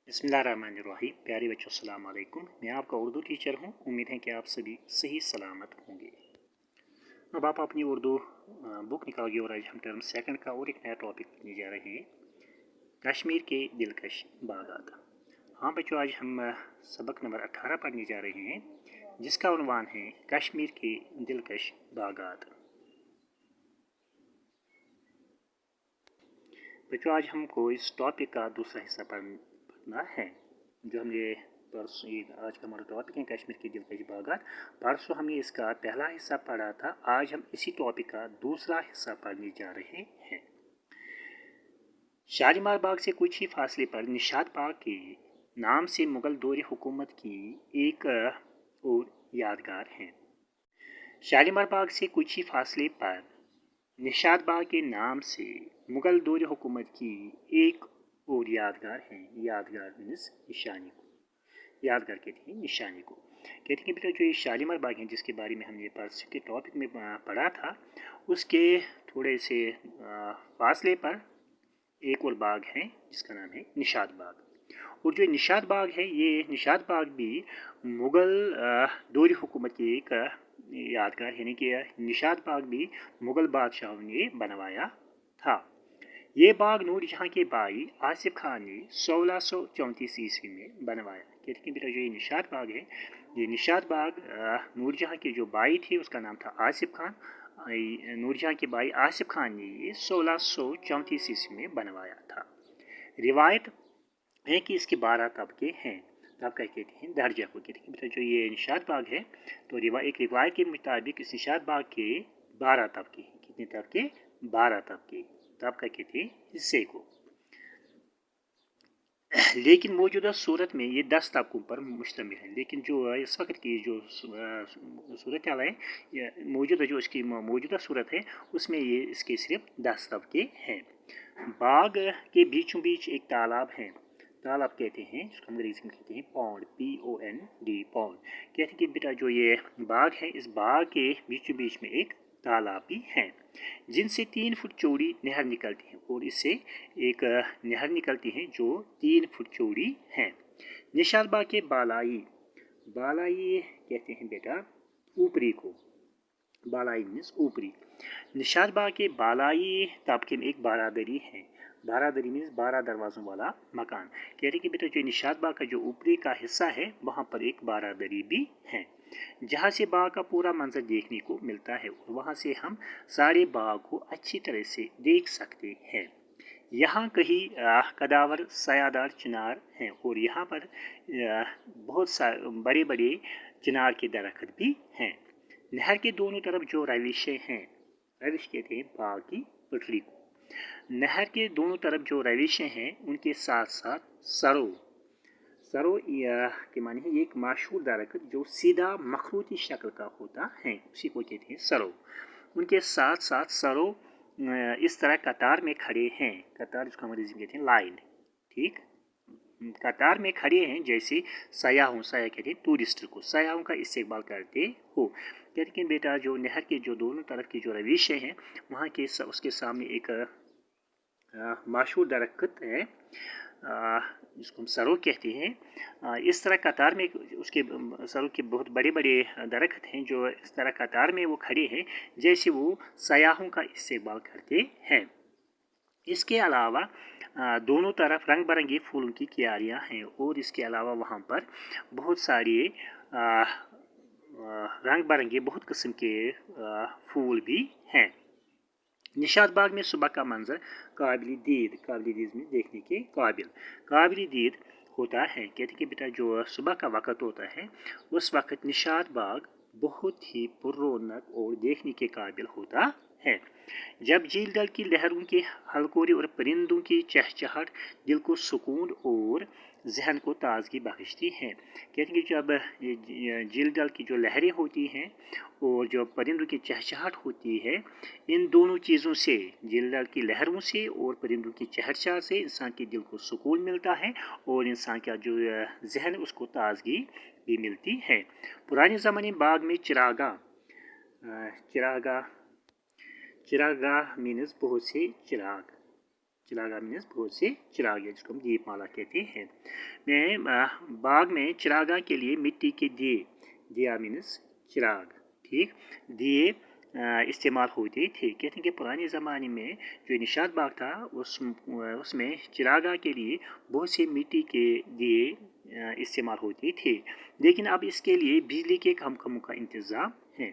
बिस्मिल्लाहिर्रहमानिर्रहीम। प्यारे बच्चों अस्सलाम वालेकुम। मैं आपका उर्दू टीचर हूँ। उम्मीद है कि आप सभी सही सलामत होंगे। अब आप अपनी उर्दू बुक निकालिए और आज हम टर्म सेकंड का और एक नया टॉपिक पढ़ने जा रहे हैं, कश्मीर के दिलकश बागात। हाँ बच्चों, आज हम सबक नंबर 18 पढ़ने जा रहे हैं जिसका उन्वान है कश्मीर के दिलकश बागात। बच्चों, आज हमको इस टॉपिक का दूसरा हिस्सा पढ़ना है। जो हमने परसों, आज का हमारा टॉपिक है कश्मीर के दिलकश बागात। परसों हमने इसका पहला हिस्सा पढ़ा था। आज हम इसी टॉपिक का दूसरा हिस्सा पढ़ने जा रहे हैं। शालीमार बाग से कुछ ही फासले पर निशात बाग के नाम से मुगल दौर हुकूमत की एक और यादगार है। शालीमार बाग से कुछ ही फासले पर निशात बाग के नाम से मुगल दौर हुकूमत की एक और यादगार है। यादगार मीन्स निशानी को, यादगार कहते हैं निशानी को। कहते हैं कि बेटा जो ये शालीमार बाग है जिसके बारे में हमने परसों के टॉपिक में पढ़ा था, उसके थोड़े से फासले पर एक और बाग है जिसका नाम है निशात बाग। और जो निशात बाग है, ये निशात बाग भी मुगल दौर हुकूमत की एक यादगार, यानी कि निशात बाग भी मुगल बादशाहों ने बनवाया था। ये बाग नूर जहाँ के भाई आसिफ खान ने 1634 ईस्वी में बनवाया। कहते हैं बेटा जो ये निशात बाग है, ये निशात बाग नूर जहाँ के जो भाई थे उसका नाम था आसिफ खान। नूर जहाँ के भाई आसिफ खान ने ये 1634 ईस्वी में बनवाया था। रिवायत है कि इसके 12 तबके हैं। तबका कहते हैं दर्जा को। कहते हैं बेटा जो ये निशात बाग है, तो एक रिवायत के मुताबिक इस निशात बाग के 12 तबके हैं। कितने तबके? 12 तबके। तबका कहते हैं हिस्से को। लेकिन मौजूदा सूरत में ये 10 तबकों पर मुश्तमिल है। लेकिन जो इस वक्त की जो सूरत हाल है, मौजूदा जो इसकी मौजूदा सूरत है, उसमें ये इसके सिर्फ 10 तबके हैं। बाग के बीचों बीच एक तालाब है। तालाब कहते हैं, इसको अंग्रेजी में कहते हैं पॉन्ड, POND, पॉन्ड। कहते हैं कि बेटा जो ये बाग है, इस बाग के बीचों बीच में एक तालाब भी है जिनसे 3 फुट चौड़ी नहर निकलती है। और इससे एक नहर निकलती है जो 3 फुट चौड़ी है। निशात बाग के बालाई, बालाई कहते हैं बेटा ऊपरी को। बालाई मीन्स ऊपरी। निशात बाग के बालाई तबके में एक बारादरी है। बारादरी मीन्स 12 दरवाज़ों वाला मकान। कह रहे कि बेटा जो निशात बाग का जो ऊपरी का हिस्सा है, वहाँ पर एक बारादरी भी है जहाँ से बाग का पूरा मंजर देखने को मिलता है और वहाँ से हम सारे बाग को अच्छी तरह से देख सकते हैं। यहाँ कहीं कदावर सायादार चिनार हैं और यहाँ पर बहुत सारे बड़े बड़े चिनार के दरख्त भी हैं। नहर के दोनों तरफ जो रविशें हैं, रविश कहते हैं बाग की पटरी को। नहर के दोनों तरफ जो रविशें हैं उनके साथ साथ सरो, सरो के माने है एक मशहूर दरख्त जो सीधा मखरूती शक्ल का होता है, उसी को कहते हैं सरो। उनके साथ साथ सरो इस तरह कतार में खड़े हैं। कतार जिसको अंग्रेजी में कहते हैं लाइन, ठीक, कतार में खड़े हैं जैसे सयाहों, सयाह कहते हैं टूरिस्ट को, सयाहों का इस्तेमाल करते हो। कहते हैं बेटा जो नहर के जो दोनों तरफ की जो रविशें हैं, वहाँ के उसके सामने एक मशहूर दरख्त है जिसको हम सरो कहते हैं। इस तरह कतार में उसके सरो के बहुत बड़े बड़े दरख्त हैं जो इस तरह कतार में वो खड़े हैं जैसे वो सयाहों का इस्तेमाल करते हैं। इसके अलावा दोनों तरफ रंग बिरंगी फूलों की क्यारियाँ हैं और इसके अलावा वहाँ पर बहुत सारे रंग बिरंगे बहुत किस्म के फूल भी हैं। निशात बाग में सुबह का मंजर काबिल दीद में देखने के काबिल दीद होता है। कहते हैं कि बेटा जो सुबह का वक़्त होता है, उस वक़्त निशात बाग बहुत ही पुररौनक और देखने के काबिल होता है। जब झील दल की लहरों के हलकोरे और परिंदों की चहचहाट दिल को सुकून और जहन को ताजगी बख्शती है। कहते हैं कि जब झील दल की जो लहरें होती हैं और जो परिंदों की चहचहाट होती है, इन दोनों चीज़ों से, झील दल की लहरों से और परिंदों की चहचहाट से इंसान के दिल को सुकून मिलता है और इंसान का जो जहन उसको ताजगी भी मिलती है। पुराने ज़माने बाग में चिरागा मीन्स बहुत से चिराग, चिरागा मीन्स बहुत से चिराग है, जिसको हम दीपमाला कहते हैं। मैं बाग में चिरागा के लिए मिट्टी के दिए, दिया मीन्स चिराग, ठीक, दिए इस्तेमाल होते थे। कहते हैं कि पुराने ज़माने में जो निशात बाग था उसमें चिरागा के लिए बहुत से मिट्टी के दिए इस्तेमाल होते थे, लेकिन अब इसके लिए बिजली के कम का इंतज़ाम है।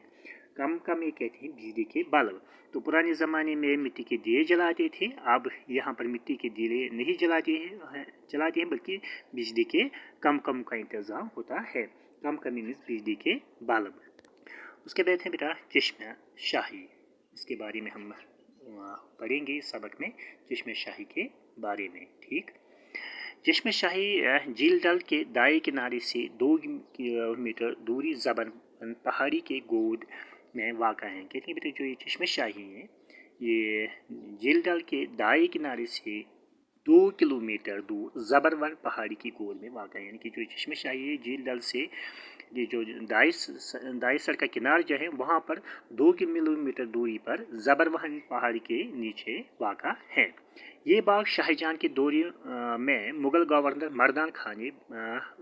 कम ये कहते हैं बिजली के बल्ब। तो पुराने ज़माने में मिट्टी के दिए जलाते थे, अब यहाँ पर मिट्टी के दिए नहीं जलाते हैं बल्कि बिजली के कम का इंतज़ाम होता है। कम मीन्स बिजली के बल्ब। उसके बाद है बेटा चश्मा शाही, इसके बारे में हम पढ़ेंगे इस सबक में, चश्मा शाही के बारे में, ठीक। चश्मा शाही झील डल के दाएं किनारे से 2 किलोमीटर दूरी ज़बन पहाड़ी के गोद में वाक़ा है। कहते हैं बेटा जो ये चश्मा शाही है ये झील डल के दाएं किनारे से 2 किलोमीटर दूर ज़बरवन पहाड़ी की गोद में वाक़ा है। यानी कि जो चश्मा शाही है झील डल से ये जो दाई सड़क का किनार जो है वहाँ पर 2 किलोमीटर दूरी पर ज़बरवन पहाड़ी के नीचे वाक़ा है। ये बाग शाहजहां के दौरे में मुग़ल गवर्नर मर्दान खान ने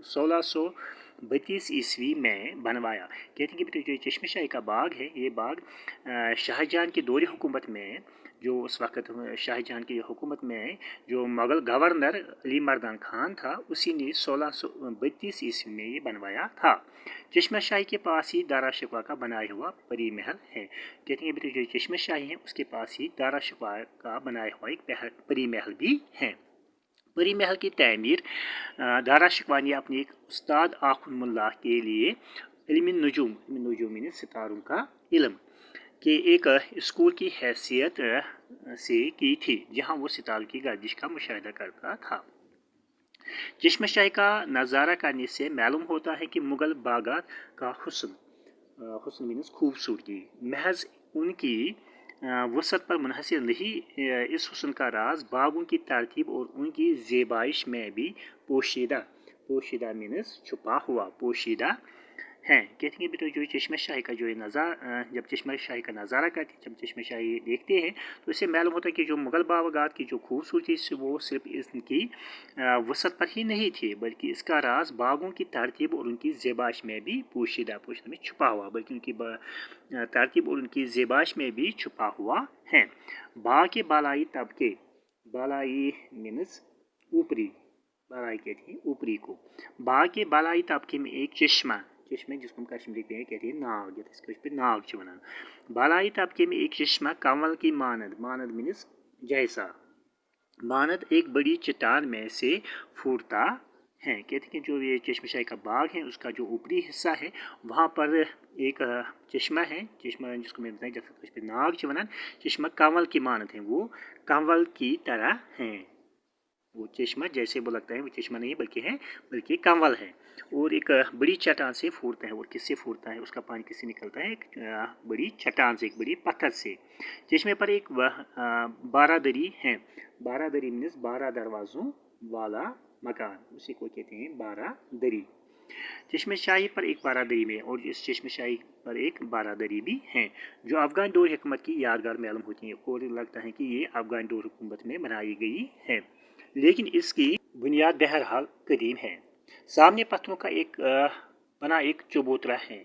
1632 ईस्वी में बनवाया। कहते हैं कि बेटे जो चश्मा शाही का बाग है ये बाग शाहजहां के दौरे हुकूमत में, जो उस वक़्त शाहजहां की हुकूमत में जो मुग़ल गवर्नर अली मर्दान खान था उसी ने 1632 ईस्वी में ये बनवाया था। चश्मा शाही के पास ही दारा शिकवा का बनाया हुआ परी महल है। कहते हैं बेटे जो चश्मा शाही है उसके पास ही दारा शिकवा का बनाया हुआ एक परी महल भी है। परी महल की तामीर दारा शिकवा ने अपने एक उस्ताद आखुन के लिए इल्म नजूम सितारों का इल्म के एक स्कूल की हैसियत से की थी, जहां वो सितारों की गर्दिश का मुशाहिदा करता था। चश्मा शाही का नज़ारा करने से मालूम होता है कि मुग़ल बागात का हुस्न मीन्स खूबसूरती महज उनकी वसत पर मुनहसर नहीं, इस हुस्न का राज बागों की तरतीब और उनकी ज़ेबाइश में भी पोशीदा मीन्स छुपा हुआ, पोशीदा हैं। कहते हैं बेटा जो चश्मा शाही का जो जब चश्मा शाही का नज़ारा करते हैं, जब चश्मा शाही देखते हैं तो इससे मालूम होता है कि जो मुग़ल बागात की जो खूबसूरती वो सिर्फ इसकी वसत पर ही नहीं थी, बल्कि इसका राज बागों की तरतीब और उनकी ज़ेबाश में भी पोशीदा में छुपा हुआ, बल्कि उनकी तरतीब और उनकी ज़ेबाश में भी छुपा हुआ है। बाग के बालाई तबके, बालाई मीन्स ऊपरी, बालाई कहती है ऊपरी को, बाग के बालाई तबके में एक चश्मा जिसको हम कश्मीरी में कहते हैं नाग, इसको इस पर नाग वन बालाई तबके में एक चश्मा कंवल की मानद मीन्स जैसा, मानद एक बड़ी चट्टान में से फूटता है। कहते हैं कि जो ये चश्मा शाही का बाग है उसका जो ऊपरी हिस्सा है वहाँ पर एक चश्मा है, चश्मा जिसको मैं बताया जैसे इस पर नाग वन चश्मा कंवल की मानद है, वो कंवल की तरह है। वो चश्मा जैसे वो लगता है वो चश्मा नहीं बल्कि कंवल है, और एक बड़ी चट्टान से फूटता है। और किससे फूटता है, उसका पानी किससे निकलता है, एक बड़ी चट्टान से, एक बड़ी पत्थर से। चश्मे पर एक बारादरी है, बारादरी मीन्स 12 दरवाज़ों वाला मकान, उसी को कहते हैं बारादरी। चश्मे शाही पर एक बारादरी में, और इस चश्मे शाही पर एक बारादरी भी है जो अफ़गान दौर हुकूमत की यादगार मालूम होती है, और लगता है कि ये अफ़गान दौर हुकूमत में बनाई गई है, लेकिन इसकी बुनियाद बहरहाल कदीम है। सामने पत्थरों का बना एक चबूतरा है,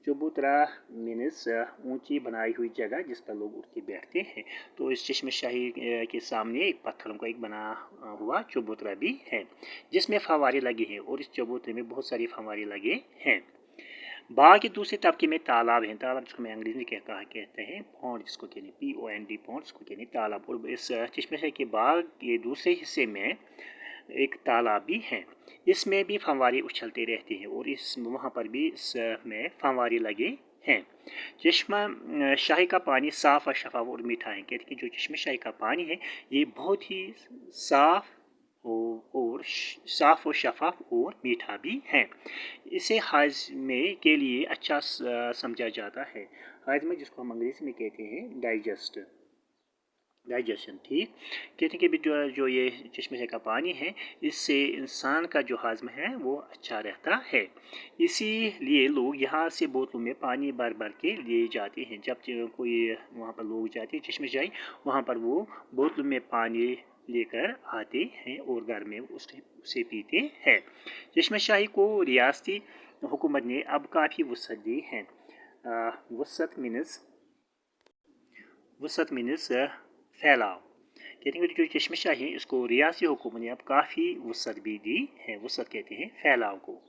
चबूतरा मीन्स ऊंची बनाई हुई जगह जिस पर लोग उठ के बैठते हैं। तो इस चश्मा शाही के सामने एक पत्थरों का एक बना हुआ चबूतरा भी है जिसमें फव्वारे लगे हैं, और इस चबूतरे में बहुत सारे फव्वारे लगे हैं। बाग के दूसरे तबके में तालाब है, तालाब जिसको मैं अंग्रेजी में कहते हैं पॉन्ड, जिसको कहते हैं POND पॉन्ड, जिसको कहते हैं तालाब। और इस चश्मे शाही के बाग के दूसरे हिस्से में एक तालाब भी है, इसमें भी फव्वारे उछलते रहते हैं, और वहाँ पर भी इसमें फव्वारे लगे हैं। चश्मा शाही का पानी साफ़ और शफाफ और मीठा है। कहते हैं कि जो चश्मा शाही का पानी है ये बहुत ही साफ़ और शफाफ और मीठा भी है। इसे हाजमे के लिए अच्छा समझा जाता है, हाजमा जिसको हम अंग्रेजी में कहते हैं डाइजेशन, ठीक। कहते हैं कि जो ये चश्मे शाही का पानी है इससे इंसान का जो हाजमा है वो अच्छा रहता है, इसीलिए लोग यहाँ से बोतलों में पानी भर के लिए जाते हैं। जब कोई वहाँ पर लोग जाते हैं चश्मे शाही, वहाँ पर वो बोतलों में पानी लेकर आते हैं और घर में उसे पीते हैं। चश्मा शाही को रियासती हुकूमत ने अब काफ़ी वसअत दी है। वसअत मीनस फैलाव। कहते हैं कि जो चश्मा शाही है इसको रियासती हुकूमत ने अब काफ़ी वसअत भी दी है। वसअत कहते हैं फैलाव को।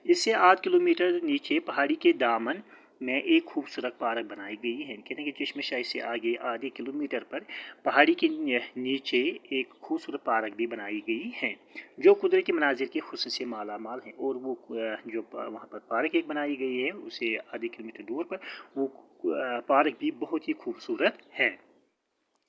इससे 8 किलोमीटर नीचे पहाड़ी के दामन में एक खूबसूरत पार्क बनाई गई है। कहते हैं कि चश्मा शाही से आगे आधे किलोमीटर पर पहाड़ी के नीचे एक खूबसूरत पार्क भी बनाई गई है जो कुदरती मनाजिर के हुस्न से माला माल है। और वो जो वहाँ पर पार्क एक बनाई गई है उसे आधे किलोमीटर दूर पर, वो पार्क भी बहुत ही खूबसूरत है।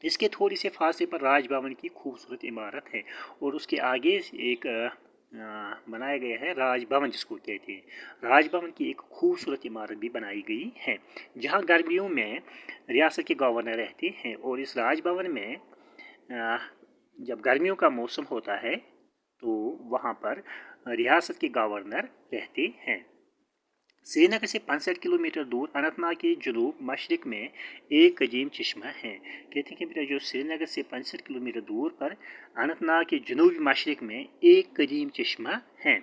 इसके थोड़ी से फासले पर राजभवन की खूबसूरत इमारत है और उसके आगे एक बनाया गया है राजभवन, जिसको कहते हैं। राजभवन की एक खूबसूरत इमारत भी बनाई गई है जहां गर्मियों में रियासत के गवर्नर रहते हैं। और इस राजभवन में जब गर्मियों का मौसम होता है तो वहां पर रियासत के गवर्नर रहते हैं। श्रीनगर से 65 किलोमीटर दूर अनंतनाग के जनूब मशरक में एक कदीम चश्मा है। कहते हैं कि बेटा जो श्रीनगर से 65 किलोमीटर दूर पर अनंतनाग के जनूबी मशरक में एक कदीम चश्मा है।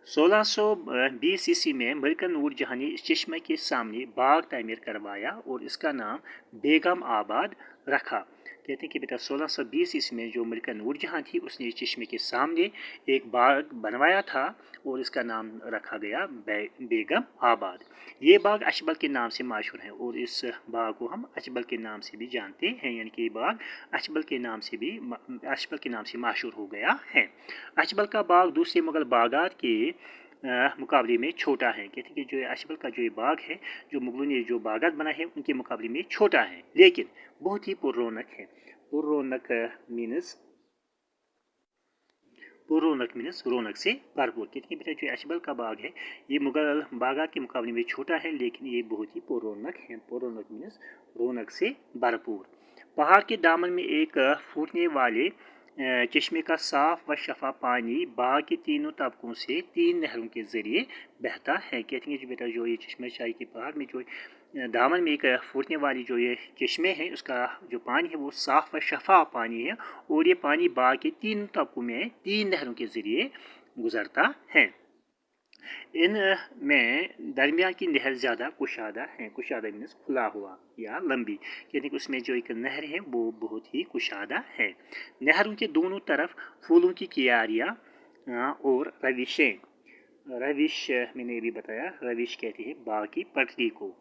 1620 ईस्वी में मलिका नूर जहां ने इस चश्मे के सामने बाग तामीर करवाया और इसका नाम बेगम आबाद रखा। कहते हैं कि बेटा 1620 ईस्वी में जो मलिका नूर जहां थी उसने इस चश्मे के सामने एक बाग बनवाया था और इसका नाम रखा गया बेगम आबाद। ये बाग अचबल के नाम से मशहूर है और इस बाग को हम अचबल के नाम से भी जानते हैं, यानी कि ये बाग अचबल के नाम से मशहूर हो गया है। अचबल का बाग दूसरे मुगल बागात के मुकाबले में छोटा है। कहते हैं कि जो अचबल का जो ये बाग है, जो मुगलों ने जो बागात बनाए हैं उनके मुकाबले में छोटा है लेकिन बहुत ही पुररौनक है। पुररौनक मीनस रौनक से भरपूर। कहते हैं बेटा जो अचबल का बाग है ये मुगल बागात के मुकाबले में छोटा है लेकिन ये बहुत ही पुररौनक है। पुररौनक मीनस रौनक से भरपूर। पहाड़ के दामन में एक फूटने वाले चश्मे का साफ व शफा पानी बाग के तीनों तबकों से 3 नहरों के जरिए बहता है। कहते हैं कि बेटा जो ये चश्मा शाही के पहाड़ में जो दामन में एक फूटने वाली जो ये चश्मे हैं उसका जो पानी है वो साफ व शफा पानी है और ये पानी बाग के 3 तबकों में 3 नहरों के जरिए गुजरता है। इन में दरमियान की नहर ज़्यादा कुशादा है। कुशादा मीन्स खुला हुआ या लंबी। कहते कि उसमें जो एक नहर है वो बहुत ही कुशादा है। नहरों के दोनों तरफ फूलों की क्यारियाँ और रविशें। रविश मैंने भी बताया, रविश कहते हैं बाग की पटरी को।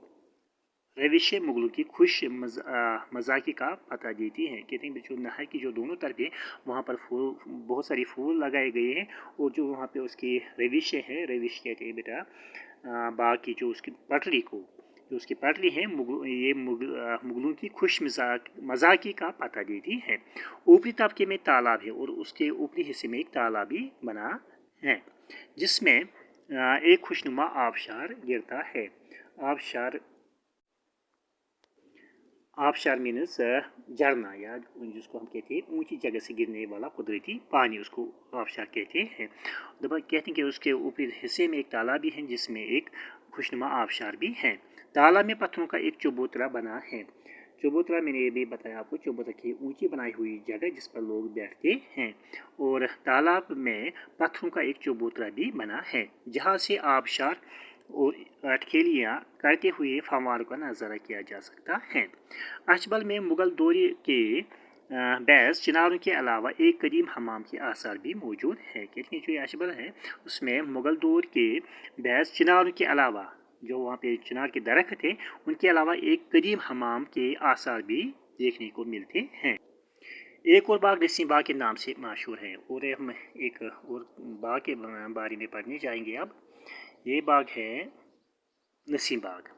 रविश मुगलों की खुश मजाकी का पता देती है। कहते हैं जो नहर की जो दोनों तरफ है वहाँ पर फूल, बहुत सारे फूल लगाए गए हैं और जो वहाँ पे उसकी रविश है, रविश कहते हैं बेटा बाग की जो उसकी पटरी को, जो उसकी पटरी है मुगलों की खुश मजाकी का पता देती है। ऊपरी तबके में तालाब है और उसके ऊपरी हिस्से में एक तालाब भी बना है जिसमें एक खुशनुमा आबशार गिरता है। आबशार मीनस झरना या जिसको हम कहते हैं ऊंची जगह से गिरने वाला कुदरती पानी, उसको आबशार कहते हैं। कहते हैं कि उसके ऊपरी हिस्से में एक तालाब भी है जिसमें एक खुशनुमा आबशार भी है। तालाब में पत्थरों का एक चबूतरा बना है। चबूतरा मैंने ये भी बताया आपको, चबूतरा की ऊंची बनाई हुई जगह जिस पर लोग बैठते हैं। और तालाब में पत्थरों का एक चबूतरा भी बना है जहाँ से आबशार और अटखेलियाँ करते हुए फव्वारों का नज़ारा किया जा सकता है। अचबल में मुगल दौर के बैस चिनारों के अलावा एक कदीम हमाम के आसार भी मौजूद है। कहते हैं जो अचबल है उसमें मुगल दौर के बैस चिनारों के अलावा जो वहाँ पे चिनार के दरख्त थे उनके अलावा एक कदीम हमाम के आसार भी देखने को मिलते हैं। एक और बाग नसीम बाग के नाम से मशहूर है और हम एक और बाग के बारे में पढ़ने जाएंगे। अब ये बाग है नसीम बाग।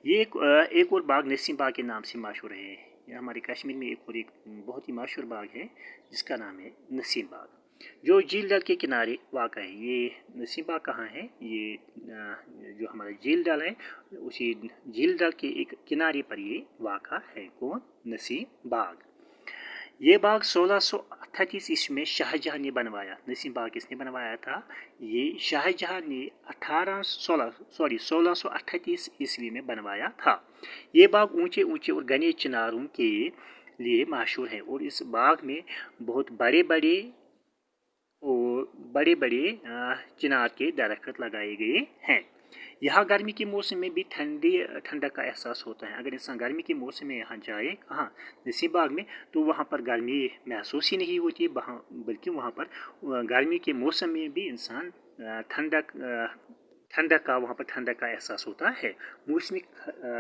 ये एक और बाग नसीम बाग के नाम से मशहूर है। ये हमारे कश्मीर में एक बहुत ही मशहूर बाग है जिसका नाम है नसीम बाग, जो झील डल के किनारे वाक़ है। ये नसीम बाग कहाँ है? ये जो हमारा झील डल है उसी झील डल के एक किनारे पर ये वाक़ है। कौन? नसीम बाग। ये बाग 1638 ईस्वी में शाहजहां ने बनवाया। नसीम बाग किसने बनवाया था? ये शाहजहां ने 1638 ईस्वी में बनवाया था। ये बाग ऊंचे ऊंचे और घने चिनारों के लिए मशहूर है और इस बाग में बहुत बड़े बड़े चिनार के दरख्त लगाए गए हैं। यहाँ गर्मी के मौसम में भी ठंडक का एहसास होता है। अगर इंसान गर्मी के मौसम में यहाँ जाए कहाँ नसीम बाग में, तो वहाँ पर गर्मी महसूस ही नहीं होती, बल्कि वहाँ पर गर्मी के मौसम में भी इंसान ठंडक वहाँ पर ठंडक का एहसास होता है। मौसमी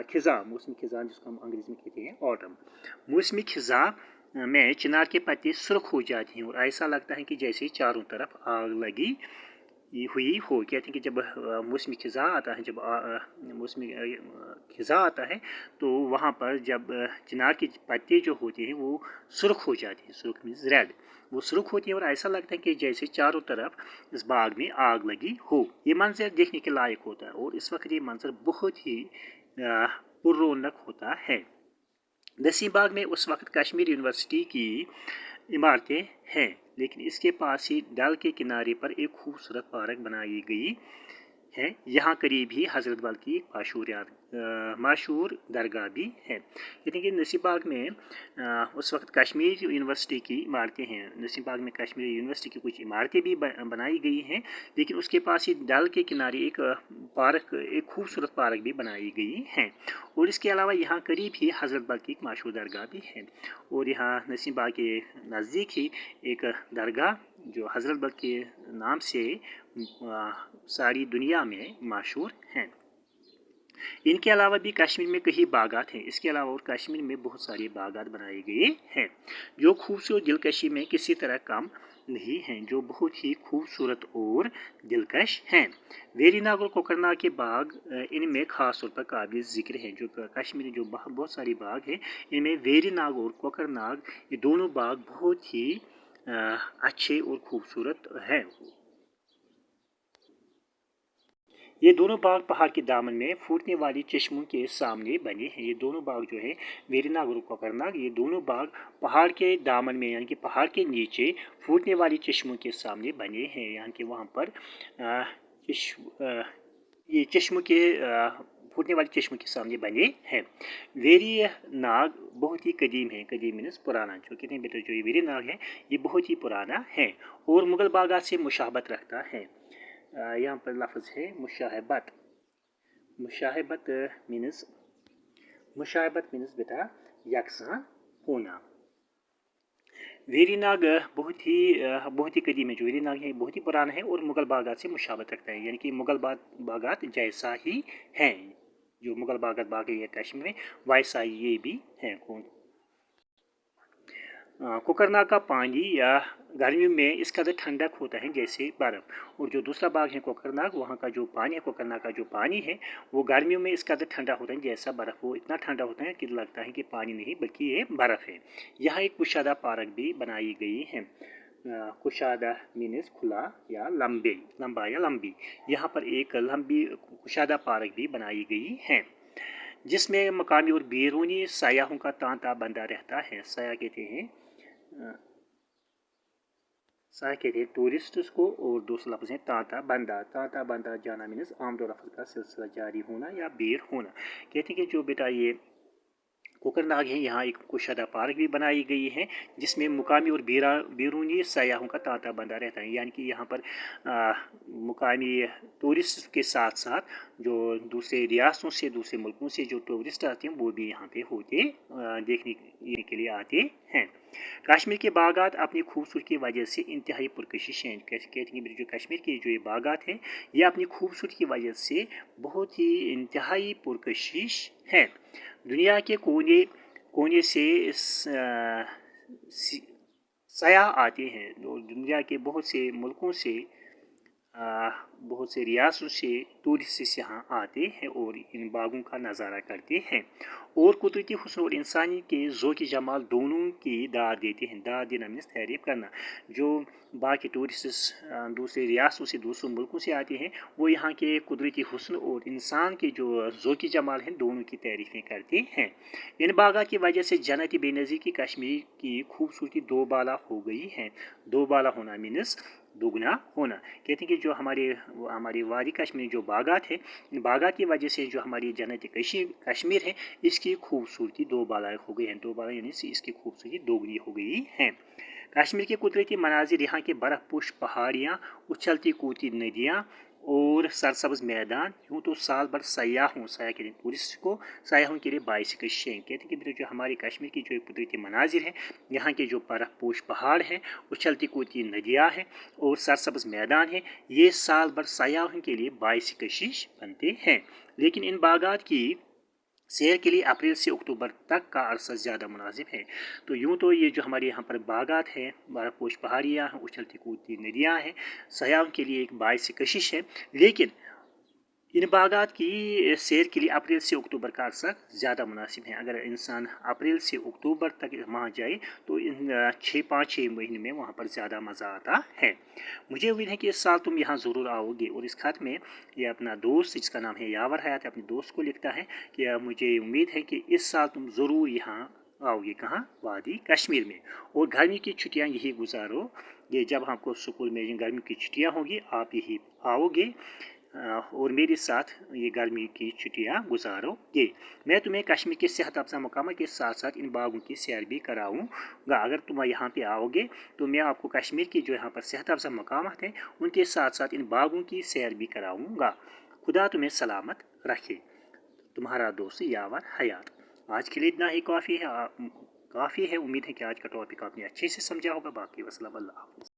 खिज़ा जिसको हम अंग्रेज़ी में कहते हैं ऑटम, मौसमी खिज़ा में चिनार के पत्ते सुर्ख हो जाते हैं और ऐसा लगता है कि जैसे चारों तरफ आग लगी हुई हो। कहते हैं कि जब मौसमी खिज़ा आता है, मौसमी खिज़ा आता है, तो वहाँ पर जब चिनार के पत्ते जो होते हैं वो सुर्ख हो जाते हैं। सुर्ख मीन्स रेड, वो सुर्ख होती है और ऐसा लगता है कि जैसे चारों तरफ इस बाग में आग लगी हो। ये मंजर देखने के लायक होता है और इस वक्त ये मंजर बहुत ही पुररौनक होता है। नसीम बाग में उस वक्त कश्मीर यूनिवर्सिटी की इमारतें हैं, लेकिन इसके पास ही डल के किनारे पर एक खूबसूरत पार्क बनाई गई है। यहाँ करीब ही हज़रत बल की मशहूर दरगाह भी है। कहते हैं कि नसीम बाग में उस वक्त कश्मीर यूनिवर्सिटी की इमारतें हैं। नसीम बाग में कश्मीर यूनिवर्सिटी की कुछ इमारतें भी बनाई गई हैं, लेकिन उसके पास ही डल के किनारे एक खूबसूरत पार्क भी बनाई गई है और इसके अलावा यहाँ करीब ही हज़रत बल की मशहूर दरगाह भी है। और यहाँ नसीम बाग के नज़दीक ही एक दरगाह जो हज़रत बल के नाम से सारी दुनिया में मशहूर हैं। इनके अलावा भी कश्मीर में कई बागात हैं। इसके अलावा और कश्मीर में बहुत सारे बागात बनाए गए हैं जो खूबसूरत दिलकशी में किसी तरह कम नहीं हैं, जो बहुत ही खूबसूरत और दिलकश हैं। वेरी नाग और कोकरनाग के बाग इनमें ख़ास तौर पर काबिल ज़िक्र हैं। जो कश्मीर में जो बहुत सारी बाग हैं, इनमें वेरी नाग और कोकरनाग ये दोनों बाग बहुत ही अच्छे और खूबसूरत हैं। ये दोनों बाग पहाड़ के दामन में फूटने वाली चश्मों के सामने बने हैं। ये दोनों बाग जो है वेरी नाग और कोकरनाग, ये दोनों बाग पहाड़ के दामन में यानी कि पहाड़ के नीचे फूटने वाली चश्मों के सामने बने हैं। यानी कि वहाँ पर ये चश्मों के फूटने वाली चश्मों के सामने बने हैं। वेरी नाग बहुत ही कदीम है। कदीम मीन्स पुराना। जो कहते हैं बेटा जो ये वेरी नाग है ये बहुत ही पुराना है और मुगल बागात से मुशाबत रखता है। यहाँ पर लफ्ज़ है मुशाहबत। मुशाहबत मीन्स बेटा यकसा होना। वेरी नाग बहुत ही कदीम है। जो वेरी नाग है बहुत ही पुराना है और मुगल बागात से मुशाबत रखता है, यानी कि मुगल बागात जैसा ही है। जो मुगल बागात है कश्मीर में वैसा ही ये भी है। कोकरनाग का पानी या गर्मियों में इस कदर ठंडक होता है जैसे बर्फ़, और जो दूसरा बाग है कोकरनाग, वहाँ का जो पानी है कोकरनाग का जो पानी है वो गर्मियों में इस कदर ठंडा होता है जैसा बर्फ़। वो इतना ठंडा होता है कि लगता है कि पानी नहीं बल्कि ये बर्फ़ है। यहाँ एक कुशादा पार्क भी बनाई गई है। कुशादा मीन्स खुला या लंबा या लंबी। यहाँ पर एक लंबी कुशादा पार्क भी बनाई गई है जिसमें मकामी और बैरूनी सयाहों का तांता बंधा रहता है। सयाह कहते हैं टूरिस्ट्स को, और दूसरा लफ्ज़ है तांता बंदा जाना मीन्स आमद और रफ्त का सिलसिला जारी होना या बेर होना। कहते हैं कि जो बेटा ये कोकरनाग है यहाँ एक कुशादा पार्क भी बनाई गई है जिसमें मुकामी और बैरूनी सयाहों का तांता बंधा रहता है। यानी कि यहाँ पर मुकामी टूरिस्ट के साथ साथ जो दूसरे रियासतों से दूसरे मुल्कों से जो टूरिस्ट आते हैं वो भी यहाँ पे होते देखने के लिए आते हैं। कश्मीर के बागात अपनी खूबसूरती की वजह से इंतहाई पुरकशिश हैं। कहते हैं जो कश्मीर के जो ये बागात हैं ये अपनी खूबसूरती की वजह से बहुत ही इंतहाई पुरकशिश हैं। दुनिया के कोने से सयाह आते हैं। दुनिया के बहुत से मुल्कों से बहुत से रियासतों से टूरिस्ट यहाँ आते हैं और इन बागों का नज़ारा करते हैं और कुदरती हुस्न और इंसानी के ज़ौक़ जमाल दोनों की दाद देते हैं। दाद देना मीन्स तारीफ़ करना। जो बाकी टूरिस्ट दूसरे रियासतों से दूसरे मुल्कों से आते हैं वो यहाँ के कुदरती हुस्न और इंसान के जो ज़ौक़ जमाल हैं दोनों की तारीफ़ें करते हैं। इन बागात की वजह से जन्नती बेनज़ीर की कश्मीर की खूबसूरती दो बाला हो गई है। दो बाला होना मीन्स दोगुना होना। कहते हैं कि जो हमारे वादी कश्मीर जो बागात है, इन बागात की वजह से जो हमारी जन्नत कश्मीर है, इसकी खूबसूरती दो बाला हो गई है। दो बाला यानी इसकी खूबसूरती दोगुनी हो गई है। कश्मीर के कुदरती मनाजिर, यहाँ के बर्फ़पोश पहाड़ियाँ, उछलती कूदती नदियाँ और सरसब्ज मैदान, यूँ तो साल भर सयाहों के लिए बाइस कश हैं। कहते हैं कि जो हमारे कश्मीर की जो कुदरती मनाजिर है, यहाँ के जो बर्फ़पोश पहाड़ हैं, उछलती कूदती नदियाँ हैं और सरसब्ज मैदान है, ये साल भर सयाहों के लिए बाइस कशिश बनते हैं। लेकिन इन बागात की सैर के लिए अप्रैल से अक्टूबर तक का अरसा ज़्यादा मुनासिब है। तो यूँ तो ये जो हमारे यहाँ पर बागात हैं, बर्फ़पोश पहाड़ियाँ हैं, उछलती कूदती नदियाँ हैं, सयाहों के लिए एक बाइस कशिश है। लेकिन इन बागात की सैर के लिए अप्रैल से अक्टूबर का अरसा ज़्यादा मुनासिब है। अगर इंसान अप्रैल से अक्टूबर तक वहाँ जाए तो इन 5-6 महीने में वहाँ पर ज़्यादा मज़ा आता है। मुझे उम्मीद है कि इस साल तुम यहाँ ज़रूर आओगे। और इस खत में ये अपना दोस्त, जिसका नाम है यावर हयात, अपने दोस्त को लिखता है कि मुझे उम्मीद है कि इस साल तुम ज़रूर यहाँ आओगे। कहाँ? वादी कश्मीर में। और गर्मी की छुट्टियाँ यही गुजारो। ये जब आपको स्कूल में गर्मी की छुट्टियाँ होगी, आप यही आओगे और मेरे साथ ये गर्मी की छुट्टियाँ गुजारोगे। मैं तुम्हें कश्मीर के सेहत अफ़ज़ा मकाम के साथ साथ इन बागों की सैर भी कराऊँगा। अगर तुम यहाँ पे आओगे तो मैं आपको कश्मीर की जो यहाँ पर सेहत अफ़ज़ा मकाम हैं, उनके साथ साथ इन बागों की सैर भी कराऊँगा। खुदा तुम्हें सलामत रखे। तुम्हारा दोस्त यावर हयात। आज के लिए इतना ही काफ़ी है। उम्मीद है कि आज का टॉपिक आपने अच्छे से समझा होगा। बाकी वसल्लम, अल्लाह हाफ़िज़।